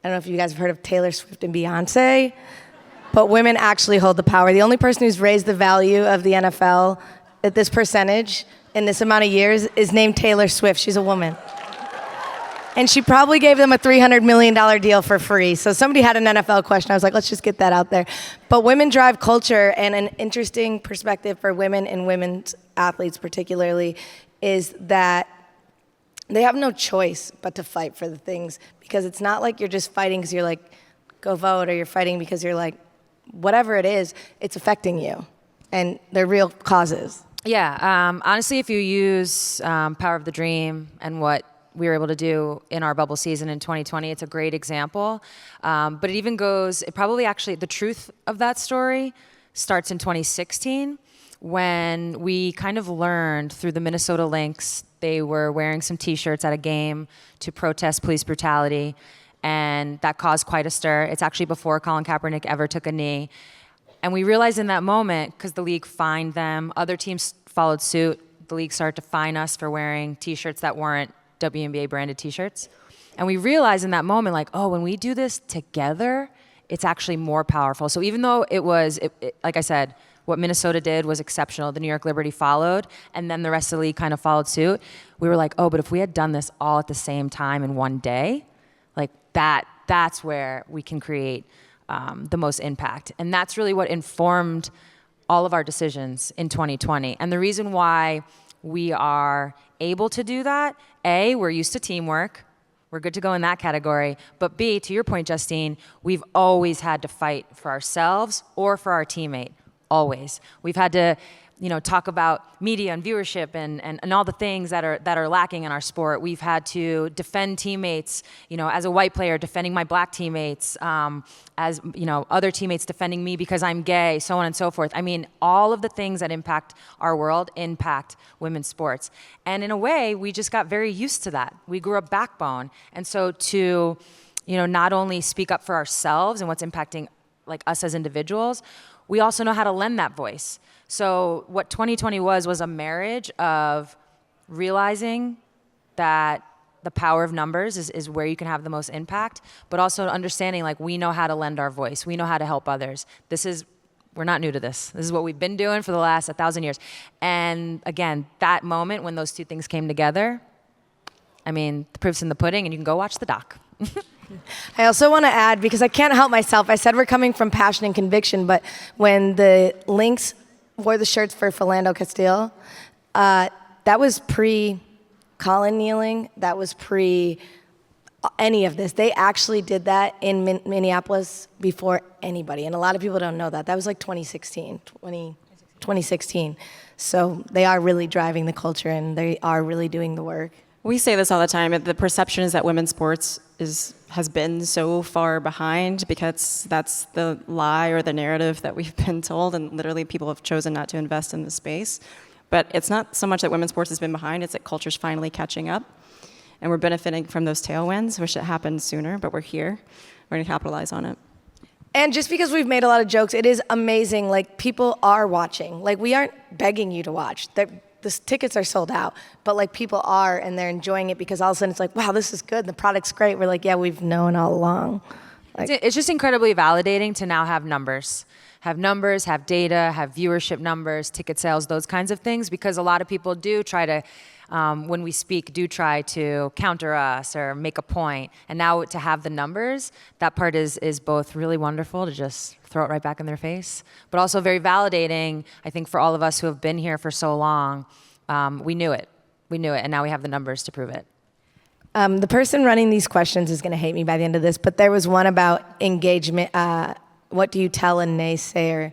I don't know if you guys have heard of Taylor Swift and Beyonce, but women actually hold the power. The only person who's raised the value of the NFL at this percentage in this amount of years is named Taylor Swift. She's a woman. And she probably gave them a $300 million deal for free. So somebody had an NFL question. I was like, let's just get that out there. But women drive culture, and an interesting perspective for women and women's athletes particularly is that they have no choice but to fight for the things, because it's not like you're just fighting because you're like, go vote, or you're fighting because you're like, whatever it is, it's affecting you. And they're real causes. Yeah, honestly, if you use Power of the Dream and what we were able to do in our bubble season in 2020, it's a great example. But it even goes, the truth of that story starts in 2016 when we kind of learned through the Minnesota Lynx. They were wearing some T-shirts at a game to protest police brutality, and that caused quite a stir. It's actually before Colin Kaepernick ever took a knee. And we realized in that moment, because the league fined them, other teams followed suit, the league started to fine us for wearing T-shirts that weren't WNBA branded T-shirts. And we realized in that moment, like, oh, when we do this together, it's actually more powerful. So even though like I said, what Minnesota did was exceptional. The New York Liberty followed, and then the rest of the league kind of followed suit. We were like, oh, but if we had done this all at the same time in one day, like that's where we can create the most impact. And that's really what informed all of our decisions in 2020. And the reason why we are able to do that, A, we're used to teamwork. We're good to go in that category. But B, to your point, Justine, we've always had to fight for ourselves or for our teammate. Always. We've had to talk about media and viewership and all the things that are lacking in our sport. We've had to defend teammates, as a white player defending my black teammates, as other teammates defending me because I'm gay, so on and so forth. I mean, all of the things that impact our world impact women's sports. And in a way, we just got very used to that. We grew up backbone. And so to, not only speak up for ourselves and what's impacting like us as individuals, we also know how to lend that voice. So what 2020 was a marriage of realizing that the power of numbers is where you can have the most impact, but also understanding like we know how to lend our voice. We know how to help others. We're not new to this. This is what we've been doing for the last 1,000 years. And again, that moment when those two things came together, I mean, the proof's in the pudding, and you can go watch the doc. I also want to add, because I can't help myself, I said we're coming from passion and conviction, but when the Lynx wore the shirts for Philando Castile, that was pre-Colin kneeling, that was pre any of this. They actually did that in Minneapolis before anybody, and a lot of people don't know that. That was like 2016. So they are really driving the culture, and they are really doing the work. We say this all the time. The perception is that women's sports has been so far behind because that's the lie or the narrative that we've been told, and literally people have chosen not to invest in the space. But it's not so much that women's sports has been behind, it's that culture's finally catching up. And we're benefiting from those tailwinds. Wish it happened sooner, but we're here. We're gonna capitalize on it. And just because we've made a lot of jokes, it is amazing. Like, people are watching. Like, we aren't begging you to watch. The tickets are sold out, but like people are, and they're enjoying it because all of a sudden it's like, wow, this is good. The product's great. We're like, yeah, we've known all along. Like, it's just incredibly validating to now have numbers, have data, have viewership numbers, ticket sales, those kinds of things, because a lot of people do try to, when we speak, do try to counter us or make a point. And now to have the numbers, that part is both really wonderful to just throw it right back in their face, but also very validating, I think, for all of us who have been here for so long. We knew it, and now we have the numbers to prove it. The person running these questions is going to hate me by the end of this, but there was one about engagement. What do you tell a naysayer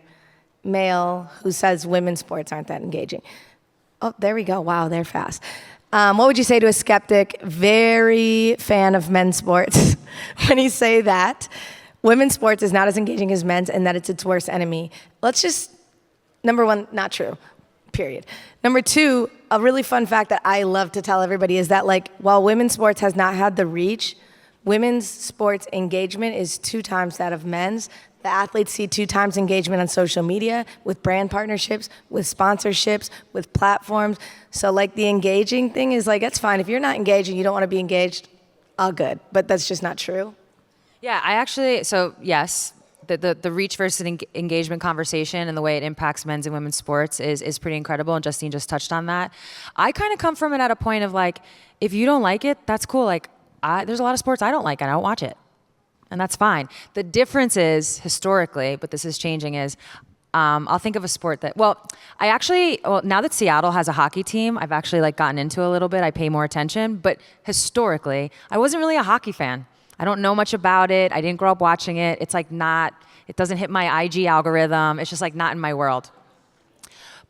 male who says women's sports aren't that engaging? Oh, there we go. Wow, they're fast. What would you say to a skeptic, very fan of men's sports, when you say that women's sports is not as engaging as men's and that it's its worst enemy? Let's just, number one, not true, period. Number two, a really fun fact that I love to tell everybody is that, like, while women's sports has not had the reach, women's sports engagement is 2 times that of men's. The athletes see 2 times engagement on social media, with brand partnerships, with sponsorships, with platforms. So like the engaging thing is like, it's fine. If you're not engaged and you don't want to be engaged, all good. But that's just not true. Yeah, so yes, the reach versus engagement conversation and the way it impacts men's and women's sports is pretty incredible, and Justine just touched on that. I kind of come from it at a point of like, if you don't like it, that's cool. Like, there's a lot of sports I don't like and I don't watch it. And that's fine. The difference is, historically, but this is changing, is I'll think of a sport that, now that Seattle has a hockey team, I've actually like gotten into a little bit. I pay more attention. But historically, I wasn't really a hockey fan. I don't know much about it. I didn't grow up watching it. It's like it doesn't hit my IG algorithm. It's just like not in my world.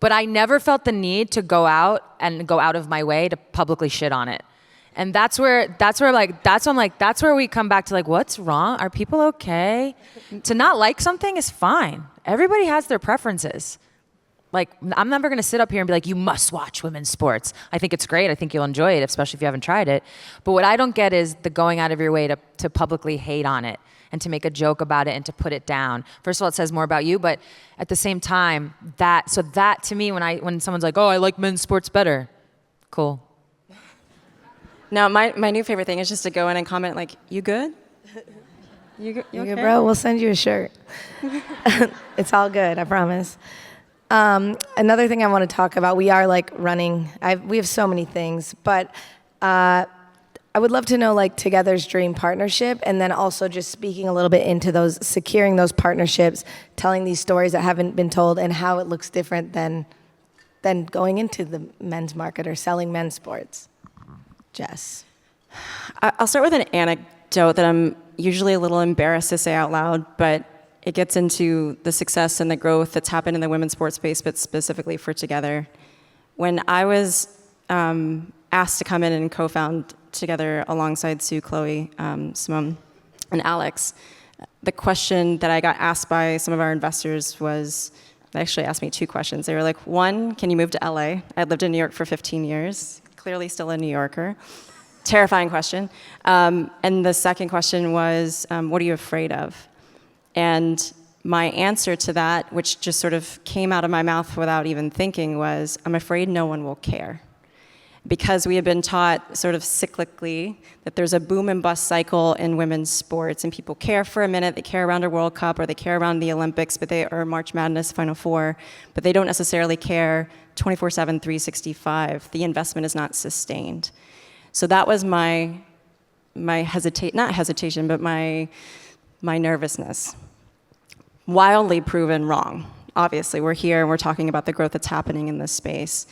But I never felt the need to go out of my way to publicly shit on it. And that's where we come back to like, what's wrong? Are people okay? To not like something is fine. Everybody has their preferences. Like, I'm never going to sit up here and be like, you must watch women's sports. I think it's great. I think you'll enjoy it, especially if you haven't tried it. But what I don't get is the going out of your way to publicly hate on it and to make a joke about it and to put it down. First of all, it says more about you, but at the same time, that to me, when someone's like, oh, I like men's sports better, cool. Now, my new favorite thing is just to go in and comment like, you good? You okay? Good, bro. We'll send you a shirt. It's all good, I promise. Another thing I want to talk about, we are like running, we have so many things, but I would love to know like Together's dream partnership, and then also just speaking a little bit into securing those partnerships, telling these stories that haven't been told, and how it looks different than going into the men's market or selling men's sports. Jess. I'll start with an anecdote that I'm usually a little embarrassed to say out loud, but it gets into the success and the growth that's happened in the women's sports space, but specifically for Together. When I was asked to come in and co-found Together alongside Sue, Chloe, Simone, and Alex, the question that I got asked by some of our investors was, they actually asked me 2 questions. They were like, 1, can you move to LA? I'd lived in New York for 15 years, clearly still a New Yorker. Terrifying question. And the second question was, what are you afraid of? And my answer to that, which just sort of came out of my mouth without even thinking, was, I'm afraid no one will care. Because we have been taught sort of cyclically that there's a boom and bust cycle in women's sports, and people care for a minute, they care around a World Cup, or they care around the Olympics, or March Madness, Final Four, but they don't necessarily care 24/7, 365. The investment is not sustained. So that was my nervousness. Wildly proven wrong. Obviously, we're here and we're talking about the growth that's happening in this space.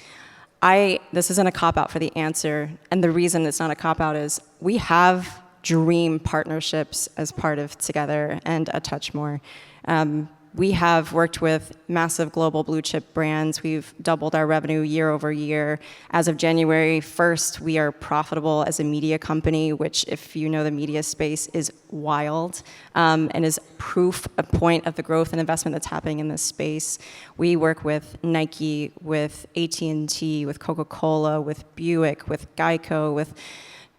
This isn't a cop-out for the answer, and the reason it's not a cop-out is we have dream partnerships as part of Together and a touch more. We have worked with massive global blue chip brands. We've doubled our revenue year over year. As of January 1st, we are profitable as a media company, which, if you know the media space, is wild and is proof, a point of the growth and investment that's happening in this space. We work with Nike, with AT&T, with Coca-Cola, with Buick, with Geico, with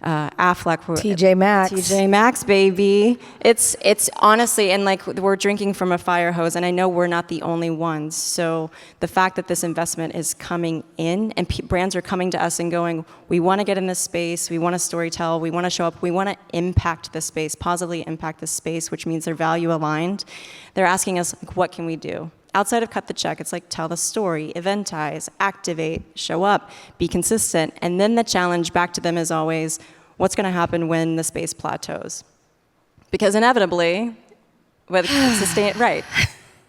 Affleck, TJ Maxx. TJ Maxx, baby. It's honestly, and like we're drinking from a fire hose, and I know we're not the only ones. So the fact that this investment is coming in, and brands are coming to us and going, we want to get in this space, we want to storytell, we want to show up, we want to impact the space, positively impact the space, which means they're value aligned. They're asking us, like, what can we do? Outside of cut the check, it's like tell the story, eventize, activate, show up, be consistent. And then the challenge back to them is always, what's going to happen when the space plateaus? Because inevitably, whether it's sustain right.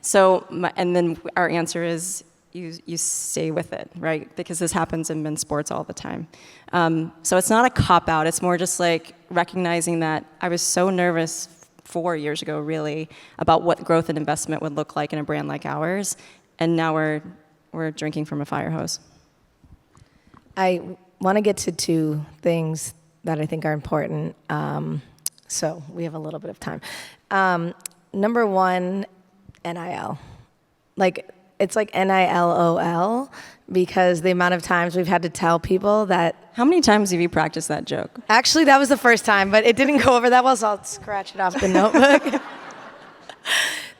So, and then our answer is you stay with it, right? Because this happens in men's sports all the time. So it's not a cop-out. It's more just like recognizing that I was so nervous 4 years ago, really, about what growth and investment would look like in a brand like ours, and now we're drinking from a fire hose. I want to get to 2 things that I think are important, so we have a little bit of time. Number 1, NIL. It's like NILOL, because the amount of times we've had to tell people that. How many times have you practiced that joke? Actually, that was the first time, but it didn't go over that well, so I'll scratch it off the notebook.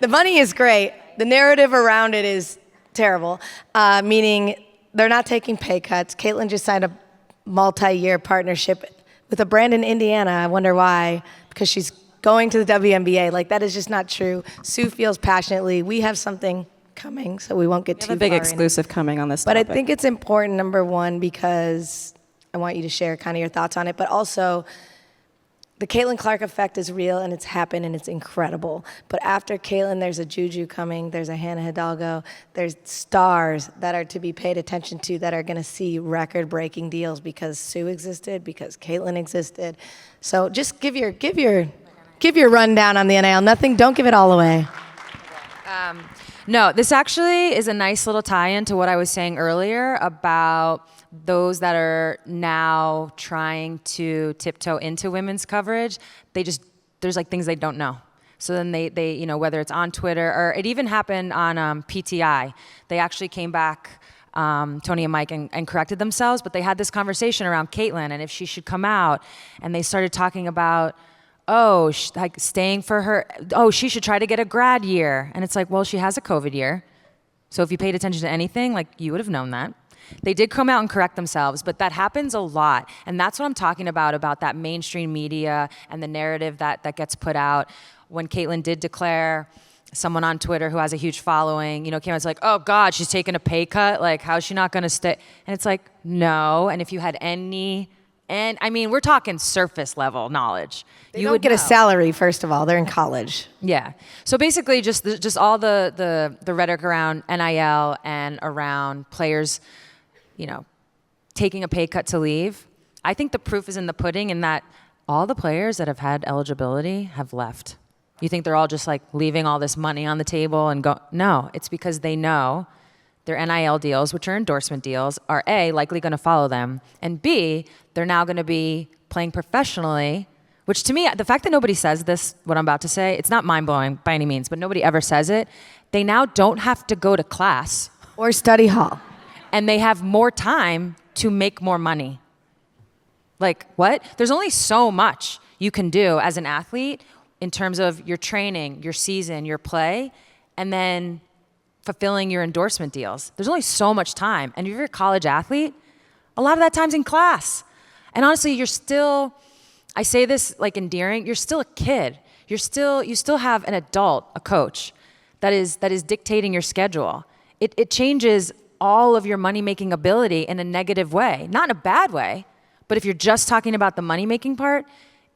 The money is great. The narrative around it is terrible, meaning they're not taking pay cuts. Caitlin just signed a multi-year partnership with a brand in Indiana. I wonder why, because she's going to the WNBA. Like, that is just not true. Sue feels passionately. We have something coming, so we won't get too far. We have a big exclusive coming on this topic. But I think it's important, number 1, because I want you to share kind of your thoughts on it, but also the Caitlin Clark effect is real, and it's happened, and it's incredible. But after Caitlin, there's a Juju coming, there's a Hannah Hidalgo, there's stars that are to be paid attention to that are going to see record-breaking deals because Sue existed, because Caitlin existed. So just give your rundown on the NIL. Don't give it all away. No, this actually is a nice little tie-in to what I was saying earlier about those that are now trying to tiptoe into women's coverage. There's like things they don't know. So then they whether it's on Twitter, or it even happened on PTI. They actually came back, Tony and Mike, and corrected themselves, but they had this conversation around Caitlin and if she should come out, and they started talking about, like staying for her, she should try to get a grad year. And it's like, well, she has a COVID year. So if you paid attention to anything, like, you would have known that. They did come out and correct themselves, but that happens a lot. And that's what I'm talking about that mainstream media and the narrative that gets put out. When Caitlin did declare, someone on Twitter who has a huge following, came out and was like, oh God, she's taking a pay cut. Like, how's she not gonna stay? And it's like, no. And if you had and I mean, we're talking surface level knowledge. You would get a salary, first of all. They're in college. Yeah. So basically, just all the rhetoric around NIL and around players, taking a pay cut to leave. I think the proof is in the pudding, in that all the players that have had eligibility have left. You think they're all just like leaving all this money on the table and go? No, it's because they know their NIL deals, which are endorsement deals, are A, likely going to follow them, and B, they're now going to be playing professionally, which to me, the fact that nobody says this, what I'm about to say, it's not mind-blowing by any means, but nobody ever says it. They now don't have to go to class. Or study hall. And they have more time to make more money. Like, what? There's only so much you can do as an athlete in terms of your training, your season, your play, and then fulfilling your endorsement deals. There's only so much time. And if you're a college athlete, a lot of that time's in class. And honestly, you're still, I say this like endearing, you're still a kid. You still have an adult, a coach, that is dictating your schedule. It changes all of your money-making ability in a negative way. Not in a bad way, but if you're just talking about the money-making part,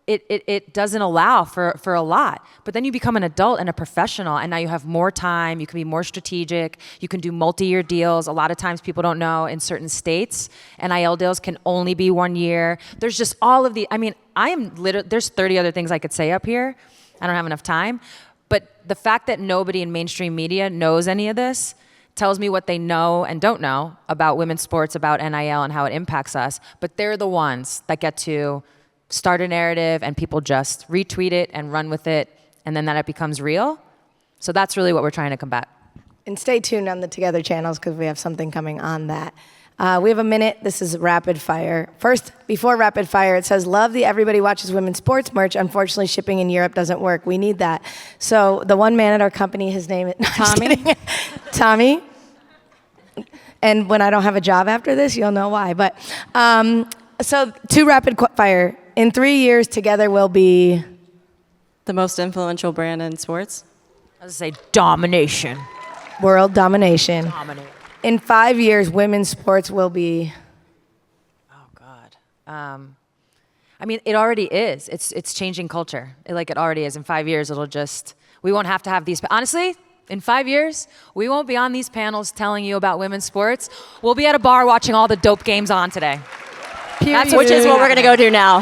it doesn't allow for a lot. But then you become an adult and a professional, and now you have more time, you can be more strategic, you can do multi-year deals. A lot of times people don't know in certain states, NIL deals can only be 1 year. There's just all of the, I mean, there's 30 other things I could say up here. I don't have enough time. But the fact that nobody in mainstream media knows any of this tells me what they know and don't know about women's sports, about NIL and how it impacts us. But they're the ones that get to start a narrative and people just retweet it and run with it, and then that it becomes real. So that's really what we're trying to combat. And stay tuned on the Together channels because we have something coming on that. We have a minute. This is rapid fire. First, before rapid fire, it says, love the Everybody Watches Women's Sports merch. Unfortunately, shipping in Europe doesn't work. We need that. So the one man at our company, his name is Tommy. Tommy. And when I don't have a job after this, you'll know why. But so 2 rapid fire. In 3 years, Together will be The most influential brand in sports? I was going to say domination. world domination. Dominate. In 5 years, women's sports will be. Oh God. I mean, it already is. It's changing culture. It already is. In 5 years, we won't have to have these. Honestly, in 5 years, we won't be on these panels telling you about women's sports. We'll be at a bar watching all the dope games on today. Which is what we're going to go do now.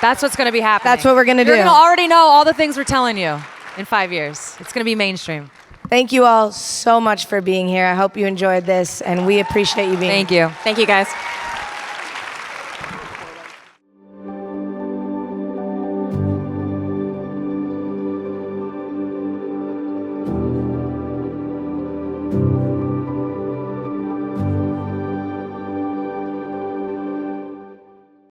That's what's going to be happening. That's what we're going to do. You're going to already know all the things we're telling you in 5 years. It's going to be mainstream. Thank you all so much for being here. I hope you enjoyed this, and we appreciate you being here. Thank you. Thank you, guys.